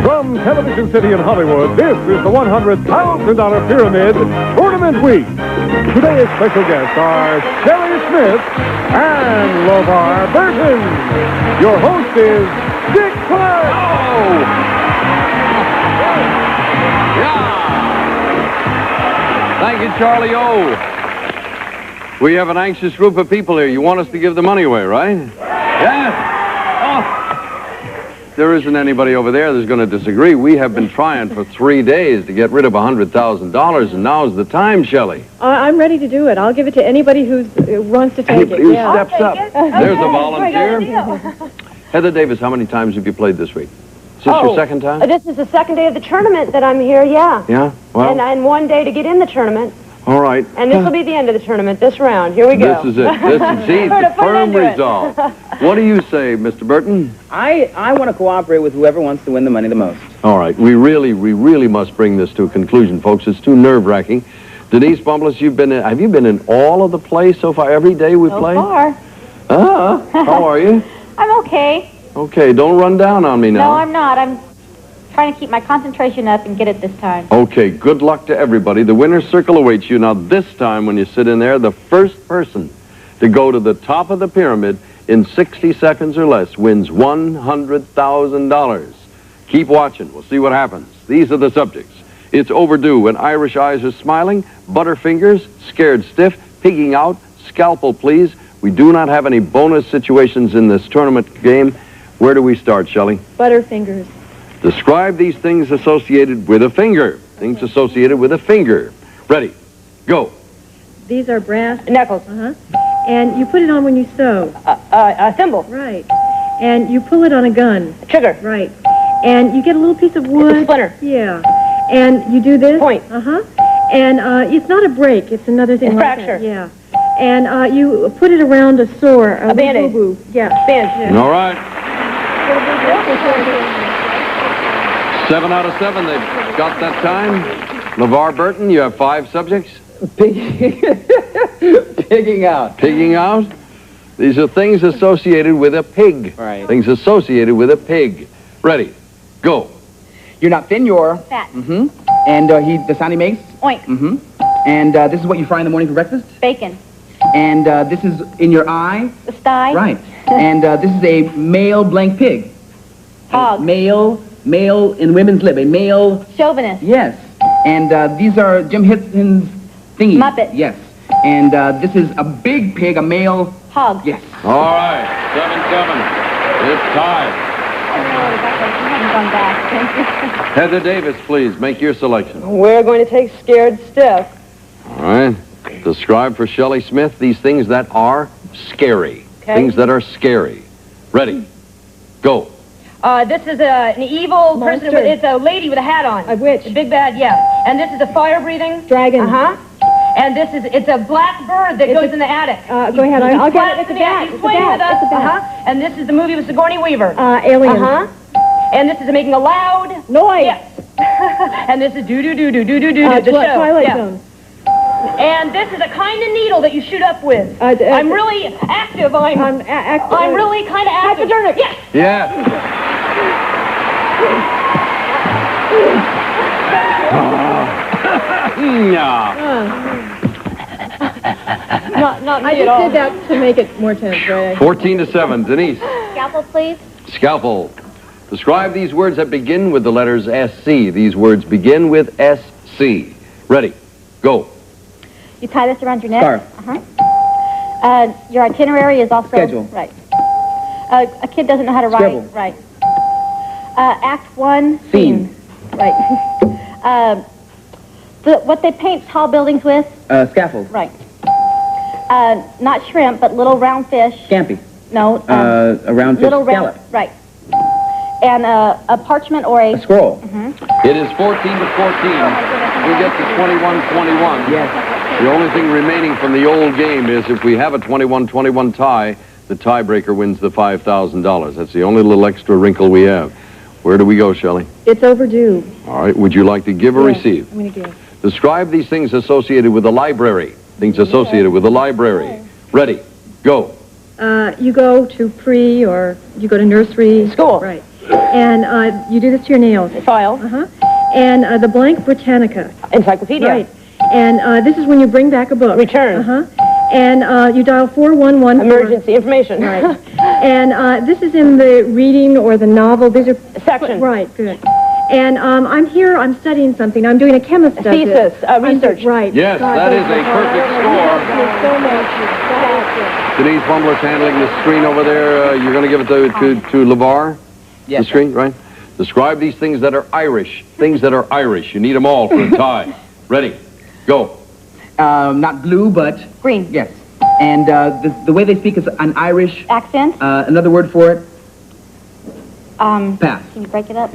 From Television City in Hollywood, this is the $100,000 Pyramid Tournament Week. Today's special guests are Shelley Smith and Levar Burton. Your host is Dick Clark. Oh! Yeah! Thank you, Charlie O. We have an anxious group of people here. You want us to give the money away, right? Yes! Oh! There isn't anybody over there that's going to disagree. We have been trying for 3 days to get rid of $100,000, and now's the time, Shelley. I'm ready to do it. I'll give it to anybody who wants to take it. Who Yeah. steps up? There's a volunteer. Heather Davis, how many times have you played this week? Is this your second time? This is the second day of the tournament that I'm here, yeah. Yeah? Well, And one day to get in the tournament. all right. And this will be the end of the tournament, this round. Here we go. This is it. This is see, Put the an firm end to it. resolve. What do you say, Mr. Burton? I want to cooperate with whoever wants to win the money the most. All right. We really must bring this to a conclusion, folks. It's too nerve-wracking. Denise Bumbless, have you been in all of the plays so far, every day we played? So far. How are you? I'm okay. Okay, don't run down on me now. No, I'm not. I'm trying to keep my concentration up and get it this time. Okay, good luck to everybody. The winner's circle awaits you. Now, this time when you sit in there, the first person to go to the top of the pyramid in 60 seconds or less wins $100,000. Keep watching. We'll see what happens. These are the subjects. It's overdue when Irish eyes are smiling, butterfingers, scared stiff, pigging out, scalpel please. We do not have any bonus situations in this tournament game. Where do we start, Shelley? Butterfingers. Describe these things associated with a finger. Things associated with a finger. Ready. Go. These are brass. Knuckles. And you put it on when you sew. A thimble. Right. And you pull it on a gun. A trigger. Right. And you get a little piece of wood. It's a splinter. Yeah. And you do this. Point. And it's not a break. It's another thing It's like fracture. that. Yeah. And you put it around a sore. A Band-Aid. Boo-boo. Yeah. Band. All right. 7 out of 7. They've got that time. LeVar Burton, you have 5 subjects. Pigging out. Pigging out. These are things associated with a pig. Right. Things associated with a pig. Ready. Go. You're not thin, you're... Fat. Mm-hmm. And the sound he makes? Oink. Mm-hmm. And this is what you fry in the morning for breakfast? Bacon. And this is in your eye? The sty. Right. And this is a male blank pig. Hog. Male in women's lib. A male... Chauvinist. Yes. And these are Jim Henson's thingies. Muppet. Yes. And this is a big pig, a male... Hog. Yes. All right. 7-7. It's tied. I haven't gone back. Heather Davis, please, make your selection. We're going to take scared stiff. All right. Describe for Shelley Smith these things that are scary. Okay. Things that are scary. Ready. Go. This is an evil person. Monster. It's a lady with a hat on. A witch. A big bad, yeah. And this is a fire-breathing. Dragon. And it's a black bird that goes in the attic. Go ahead. I'll get it. It's a bat. He's It's a playing with bat. us. It's a bat. And this is the movie with Sigourney Weaver. Alien. And this is making a loud Noise. Yes. And this is do-do-do-do-do-do-do, the show. Twilight Yeah. Zone. And this is a kind of needle that you shoot up with. I'm really active. I'm really kind of active. Hypodermic. Yes. Yes. Not me I at all. just did that to make it more tense, right? 14-7. Denise. Scalpel, please. Scalpel. Describe these words that begin with the letters SC. These words begin with SC. Ready. Go. You tie this around your neck. Scarf. Your itinerary is also... Schedule. Right. A kid doesn't know how to Scribble. write. Right. Act 1. Scene. Right. What they paint tall buildings with. Scaffold. Right. Not shrimp, but little round fish. Scampi. No. A round fish little scallop. round. Right. And a parchment or A scroll. It is 14-14. We get to 21-21. Yes. The only thing remaining from the old game is if we have a 21-21 tie, the tiebreaker wins the $5,000. That's the only little extra wrinkle we have. Where do we go, Shelley? It's overdue. All right. Would you like to give or receive? I'm going to give. Describe these things associated with the library. Things associated with the library. Ready. Go. You go to pre or you go to nursery. School. Right. And you do this to your nails. File. Uh-huh. And the blank Britannica. Encyclopedia. Right. And this is when you bring back a book. Return. Uh-huh. And you dial 4114. Emergency information. Right. And this is in the reading or the novel. These are... Section. Right, good. And I'm here, I'm studying something. I'm doing a chemist study. Thesis, research. Right. Yes, that is a perfect score. So much. Denise Bumbler's handling the screen over there. You're going to give it to Levar? Yes. The screen, right? Describe these things that are Irish. Things that are Irish. You need them all for a tie. Ready? Go. Not blue, but... Green. Yes. And the way they speak is an Irish... Accent. Another word for it? Pass. Can you break it up?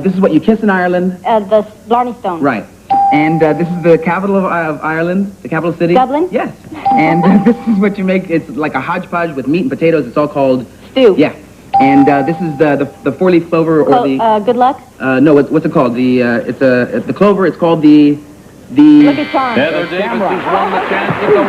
This is what you kiss in Ireland. The Blarney Stone. Right. And this is the capital of Ireland, the capital city. Dublin? Yes. And this is what you make. It's like a hodgepodge with meat and potatoes. It's all called... Stew. Yeah. And this is the four-leaf clover or the... Good luck. No, what's it called? It's the clover. It's called the... Lucky Charm. Heather Davis has won the chance at the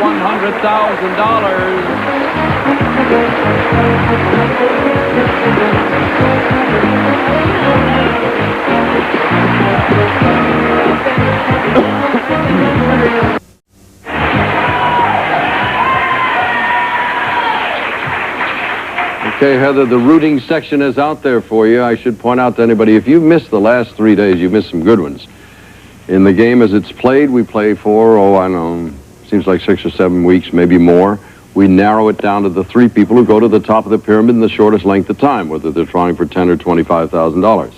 Okay, Heather, the rooting section is out there for you. I should point out to anybody, if you've missed the last 3 days, you've missed some good ones. In the game as it's played, we play for, I don't know, seems like 6 or 7 weeks, maybe more. We narrow it down to the 3 people who go to the top of the pyramid in the shortest length of time, whether they're trying for $10,000 or $25,000.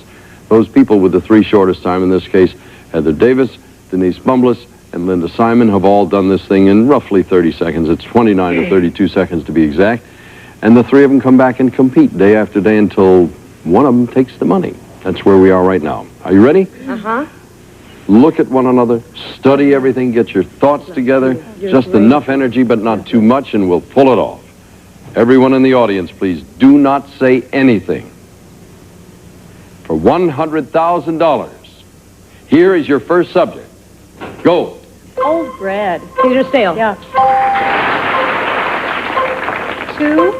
Those people with the 3 shortest time, in this case, Heather Davis, Denise Bumbles, and Linda Simon, have all done this thing in roughly 30 seconds. It's 29 to 32 seconds to be exact. And the 3 of them come back and compete day after day until one of them takes the money. That's where we are right now. Are you ready? Uh-huh. Look at one another, study everything, get your thoughts together, just enough energy but not too much, and we'll pull it off. Everyone in the audience, please, do not say anything. For $100,000, here is your first subject. Go. Old bread. These are stale. Yeah. Two,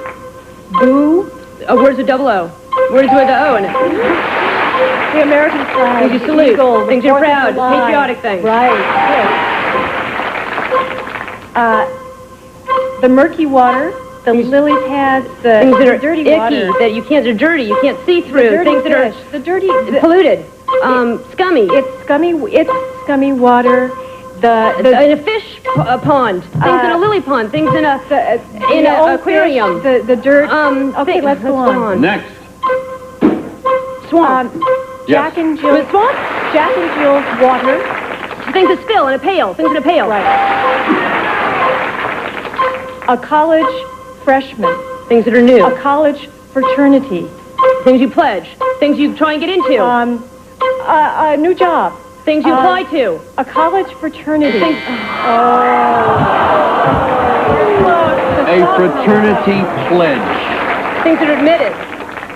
boo. Words with double O. Words with the O in it. The American flag. Things you salute. Eagle, Things you're 4th of proud. July. Patriotic things. Right. Good. The murky water. The lily pads. The Things that are dirty icky, water. that you can't, they're dirty, you can't see The through. dirty Things that fish. The dirty. are polluted, scummy. It's scummy water. In a fish pond, things in a lily pond, things in a in an aquarium. Fish, the dirt. Okay, let's go on. Next. Swamp. Jack and Jill. Swamp? Jack and Jill's water. Things that spill in a pail. Things in a pail. Right. A college freshman. Things that are new. A college fraternity. Things you pledge. Things you try and get into. A new job. Things you apply to. A college fraternity. A fraternity pledge. Things that are admitted.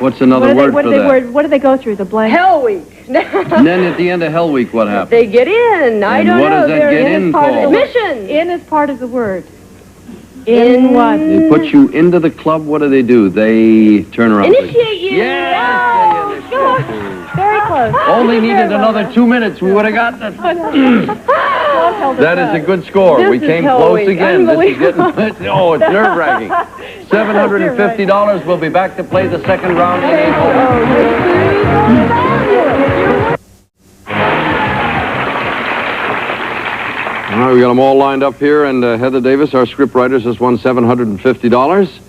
What's another word for that? What do they go through? The blank. Hell Week. And then at the end of Hell Week, what happens? They get in. I don't know. what does that They're get in called? Admission. In is part of the word. In what? They put you into the club. What do? They turn around. Initiate you. Yes. Oh, sure. Very close. Only needed another 2 minutes. We would have gotten it. That is a good score. This We is came Hell close Week. again. This is getting, oh, it's nerve-wracking. $750. We'll be back to play the second round in a All right, we got them all lined up here, and Heather Davis, our scriptwriter, has won $750.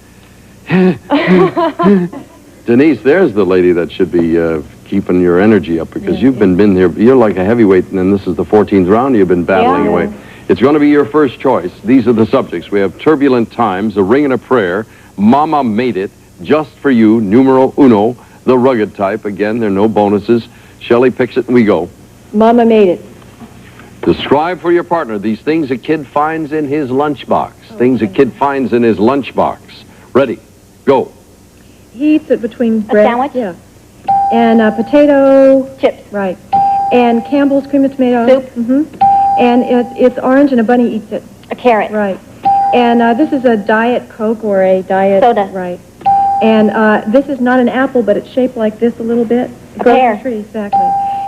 Denise, there's the lady that should be keeping your energy up, because you've been here. You're like a heavyweight, and then this is the 14th round. You've been battling away. It's going to be your first choice. These are the subjects. We have turbulent times, a ring and a prayer, Mama Made It, Just for You, numero uno, the rugged type. Again, there are no bonuses. Shelley picks it, and we go. Mama made it. Describe for your partner these things a kid finds in his lunchbox. Things a kid finds in his lunchbox. Ready? Go. He eats it between bread. sandwich? Yeah. And potato. Chips. Right. And Campbell's cream of tomato. Soup. Mm-hmm. And it's orange and a bunny eats it. A carrot. Right. And this is a Diet Coke or a Diet... Soda. Right. And this is not an apple, but it's shaped like this a little bit. It grows pear. on the tree, exactly.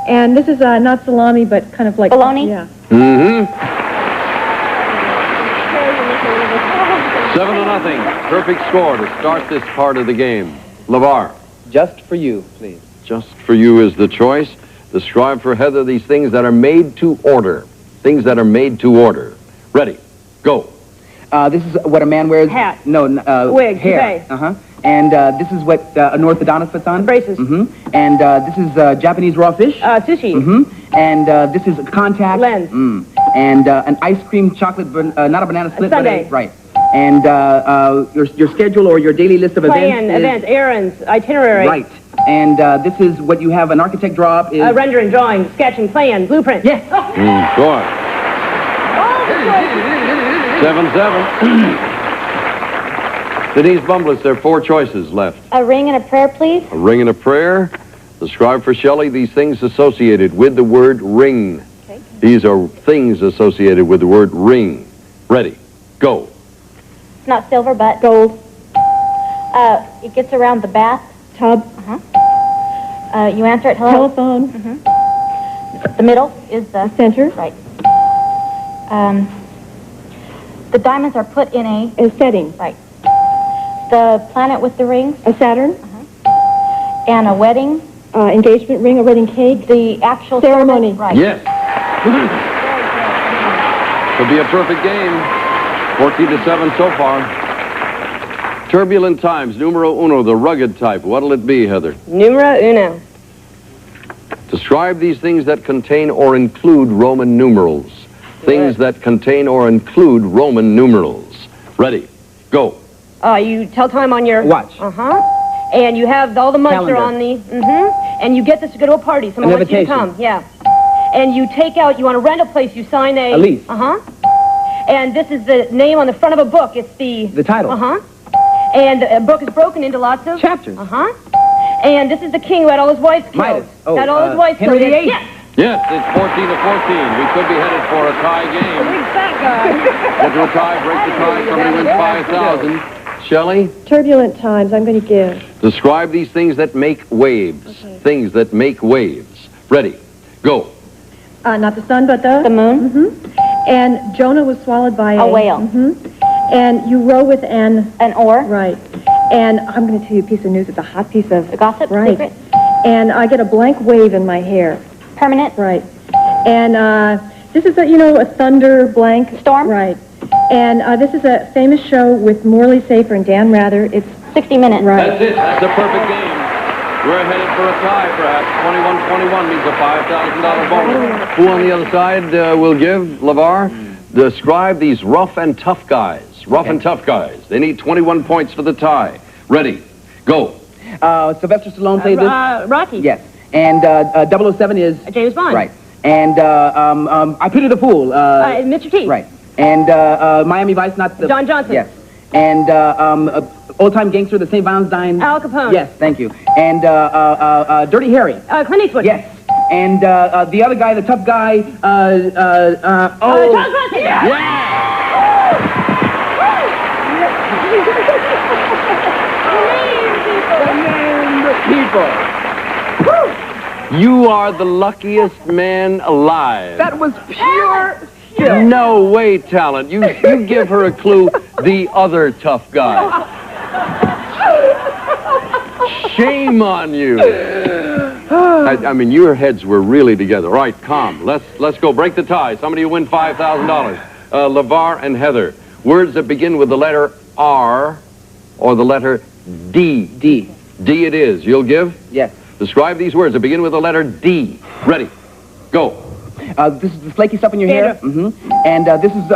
And this is not salami, but kind of like... Bologna? Yeah. Mm-hmm. 7-0. Perfect score to start this part of the game. Levar. Just for you, please. Just for you is the choice. Describe for Heather these things that are made to order. Things that are made to order. Ready. Go. This is what a man wears. Hat. No, Wig, hair. toupee. And this is what an orthodontist puts on. Braces. And this is Japanese raw fish. Sushi. And this is contact. Lens. And an ice cream chocolate, not a banana split, sundae. but right. And your schedule or your daily list of Plan, events. events, errands, itinerary. Right. And this is what you have an architect draw up. Is Rendering, drawing, sketching, plan, blueprint. Yes. Score. 7-7. Denise Bumbless, there are 4 choices left. A ring and a prayer, please. A ring and a prayer. Describe for Shelley these things associated with the word ring. Okay. These are things associated with the word ring. Ready. Go. It's not silver, but Gold. it gets around the bath. Tub. You answer it. Hello. Telephone. The middle is the Center. right. The diamonds are put in a A setting. right. The planet with the rings A Saturn. and a wedding. Engagement ring, a wedding cake. The actual Ceremony. service, right. Yes. Could be a perfect game. 14-7 so far. Turbulent times, numero uno, the rugged type. What'll it be, Heather? Numero uno. Describe these things that contain or include Roman numerals. Things that contain or include Roman numerals. Ready. Go. You tell time on your... Watch. And you have all the months are Calendar. on the... And you get this to go to a party. Someone wants you to invitation. come. Yeah. And you take out... You want to rent a place. You sign a... A lease. And this is the name on the front of a book. It's the... The title. And a book is broken into lots of... Chapters. And this is the king who had all his wives killed. Midas. Oh, had all his wives Henry killed. VIII. Yes. Yes, it's 14-14. We could be headed for a tie game. Big fat guy. Get to a tie, break the tie, somebody wins 5,000. Shelley, Turbulent times, I'm going to give. describe these things that make waves. Things that make waves. Ready. Go. Not the sun, but the... The moon. And Jonah was swallowed by A whale. And you row with an... An oar. Right. And I'm going to tell you a piece of news. It's a hot piece of... The gossip. Right. Secret. And I get a blank wave in my hair. Permanent. Right. And this is a, a thunder blank. Storm. Right. And this is a famous show with Morley Safer and Dan Rather. It's 60 minutes. right. That's it. That's a perfect game. We're headed for a tie, perhaps. 21-21 means a $5,000 bonus. Who on the other side will give? Levar? Describe these rough and tough guys. Rough and tough guys. They need 21 points for the tie. Ready. Go. Sylvester Stallone played this. Rocky. Yes. And 007 is... James Bond. Right. And I Pity the Fool. Mr. T. Right. And Miami Vice, not the... John Johnson. Yes. And Old Time Gangster, the St. Valentine... Al Capone. Yes, thank you. And Dirty Harry. Clint Eastwood. Yes. And the other guy, the tough guy... Charles Bronson. People. You are the luckiest man alive. That was pure skill. No way, talent. You give her a clue. The other tough guy. Shame on you. I mean, your heads were really together. All right, calm. Let's go. Break the tie. Somebody will win $5,000. Levar and Heather. Words that begin with the letter R or the letter D. D. D it is. You'll give? Yes. Describe these words that begin with the letter D. Ready. Go. This is the flaky stuff in your hair. Dandruff. And this is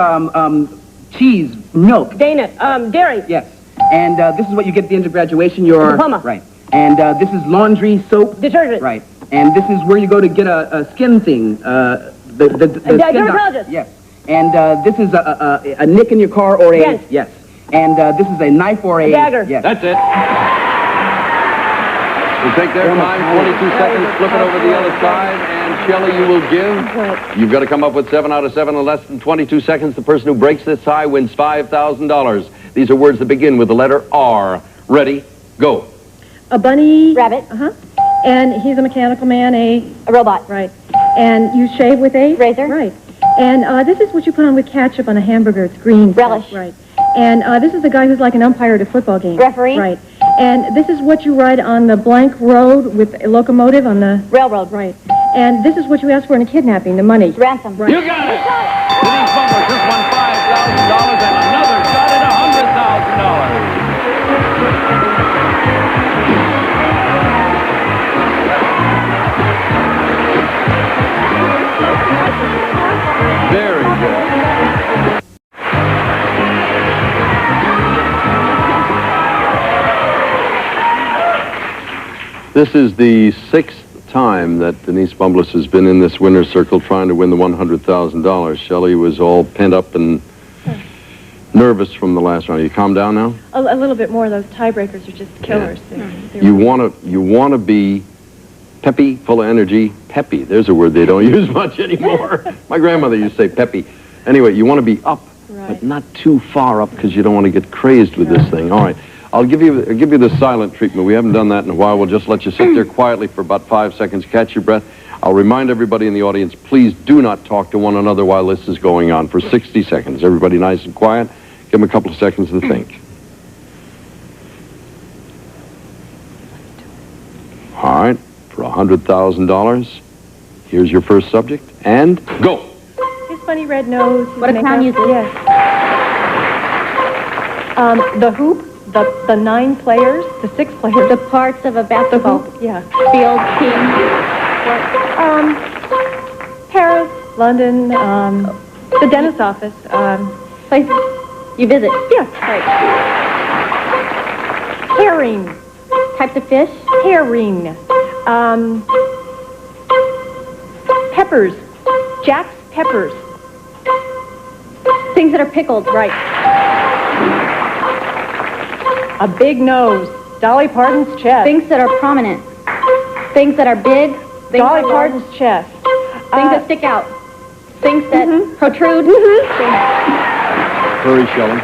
cheese, milk. Dana. Dairy. Yes. And this is what you get at the end of graduation. Your Diploma. Right. And this is laundry, soap. Detergent. Right. And this is where you go to get a skin thing. The skin dermatologist. Yes. And this is a nick in your car or a... Yes. Yes. And this is a knife or a... dagger. Yes. That's it. We'll take their time, 22 seconds, flip it over the other side, and Shelley, you will give. You've got to come up with 7 out of 7 in less than 22 seconds. The person who breaks this tie wins $5,000. These are words that begin with the letter R. Ready, Go. A bunny. Rabbit. And he's a mechanical man, A robot. right. And you shave with a? Razor. Right. And this is what you put on with ketchup on a hamburger. It's green. Relish. Right. And this is the guy who's like an umpire at a football game. Referee. Right. And this is what you ride on the blank road with a locomotive on the... Railroad. Right. And this is what you ask for in a kidnapping, the money. Ransom. Right. You got it! Denise Bumbles just won $5,000 and another shot at $100,000. Very good. This is the 6th time that Denise Bumbles has been in this winner's circle trying to win the $100,000. Shelley was all pent up and nervous from the last round. You calm down now? A little bit more. Those tiebreakers are just killers. Yeah. You want to be peppy, full of energy. Peppy, there's a word they don't use much anymore. My grandmother used to say peppy. Anyway, you want to be up, but not too far up because you don't want to get crazed with this thing. All right. I'll give you the silent treatment. We haven't done that in a while. We'll just let you sit there quietly for about 5 seconds, catch your breath. I'll remind everybody in the audience, please do not talk to one another while this is going on for 60 seconds. Everybody nice and quiet. Give them a couple of seconds to think. All right, for $100,000, here's your first subject, and go. His funny red nose. What a clown uses. Yes. The hoop. The 9 players, the 6 players. The parts of a basketball. The hoop, yeah. Field, team. Paris, London, the dentist's office, Places you visit. yes, right. Herring, Types of fish. herring, peppers, Jack's peppers, Things that are pickled. right. A big nose, Dolly Parton's chest. Things that are prominent. Things that are big. Things Dolly that are Parton's chest. Things that stick out. Things that protrude. Hurry, Shelley.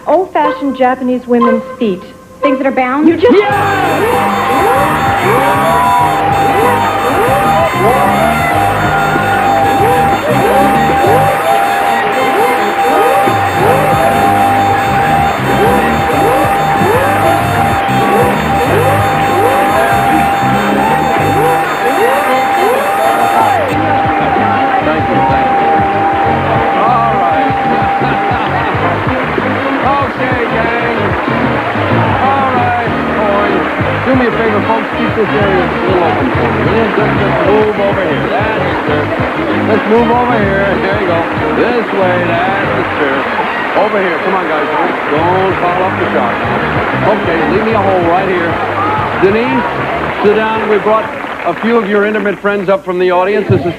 Old-fashioned Japanese women's feet. Things that are bound. You just... Thank you. All right. Okay, gang. All right, boys. Do me a favor, folks. Keep this area a little open for me. Will you? Just move over here. That's it. Let's move over here. There you go. This way. That's the spirit. Over here. Come on, guys. Don't foul up the shot. Okay, leave me a hole right here. Denise, sit down. We brought a few of your intimate friends up from the audience. This is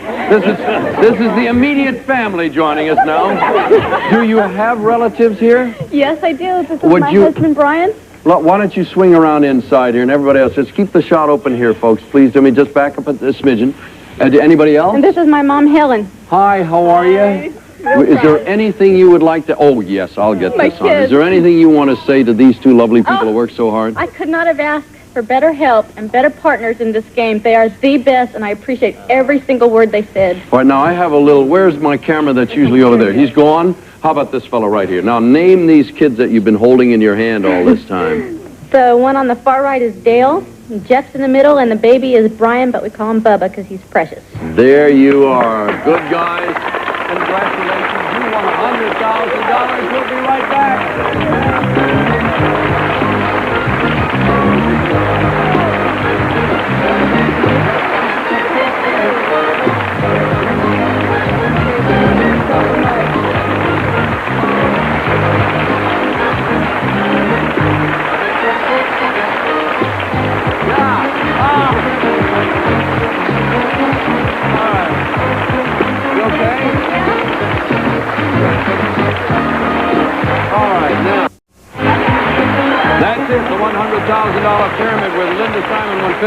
the immediate family joining us now. Do you have relatives here? Yes, I do. This is Would my you- husband, Brian. Why don't you swing around inside here and everybody else? Just keep the shot open here, folks. Please do me. Just back up a smidgen. Anybody else? And this is my mom, Helen. Hi, how are you? Is there anything you would like to... Oh, yes, I'll get My this on. Is kids. there anything you want to say to these two lovely people who work so hard? I could not have asked for better help and better partners in this game. They are the best, and I appreciate every single word they said. All right, now I have a little... Where's my camera that's usually over there? He's gone? How about this fellow right here? Now, name these kids that you've been holding in your hand all this time. The one on the far right is Dale. Jeff's in the middle, and the baby is Brian, but we call him Bubba because he's precious. There you are. Good guys. Congratulations. You won $100,000. We'll be right back. You okay? All right, now.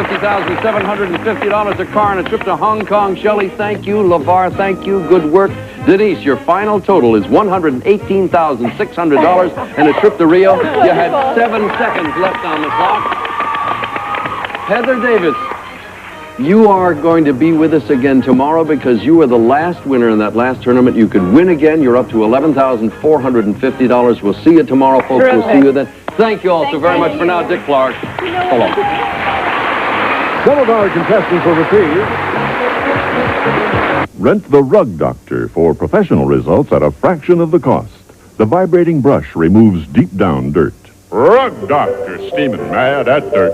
$150,750, a car, and a trip to Hong Kong. Shelley, thank you. Levar, thank you. Good work. Denise, your final total is $118,600 and a trip to Rio. You had 7 seconds left on the clock. Heather Davis, you are going to be with us again tomorrow because you were the last winner in that last tournament. You could win again. You're up to $11,450. We'll see you tomorrow, folks. Terrific. We'll see you then. Thank you all so very much for now. Dick Clark. Hello. Some of our contestants will receive... Rent the Rug Doctor for professional results at a fraction of the cost. The vibrating brush removes deep down dirt. Rug Doctor, steaming mad at dirt.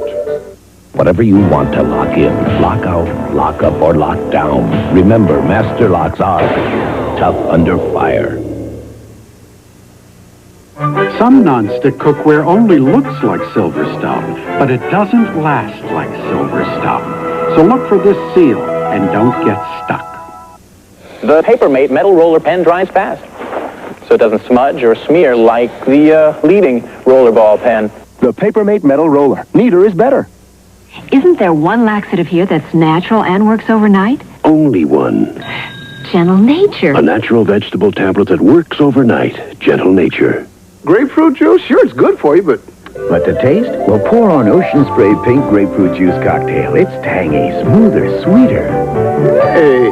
Whatever you want to lock in, lock out, lock up, or lock down. Remember, master locks are tough under fire. Some nonstick cookware only looks like Silverstone, but it doesn't last like Silverstone. So look for this seal and don't get stuck. The Papermate metal roller pen dries fast, so it doesn't smudge or smear like the leading rollerball pen. The Papermate metal roller. Neater is better. Isn't there one laxative here that's natural and works overnight? Only one. Gentle Nature. A natural vegetable tablet that works overnight. Gentle Nature. Grapefruit juice? Sure, it's good for you, but the taste? Well, pour on Ocean Spray Pink Grapefruit Juice Cocktail. It's tangy, smoother, sweeter. hey,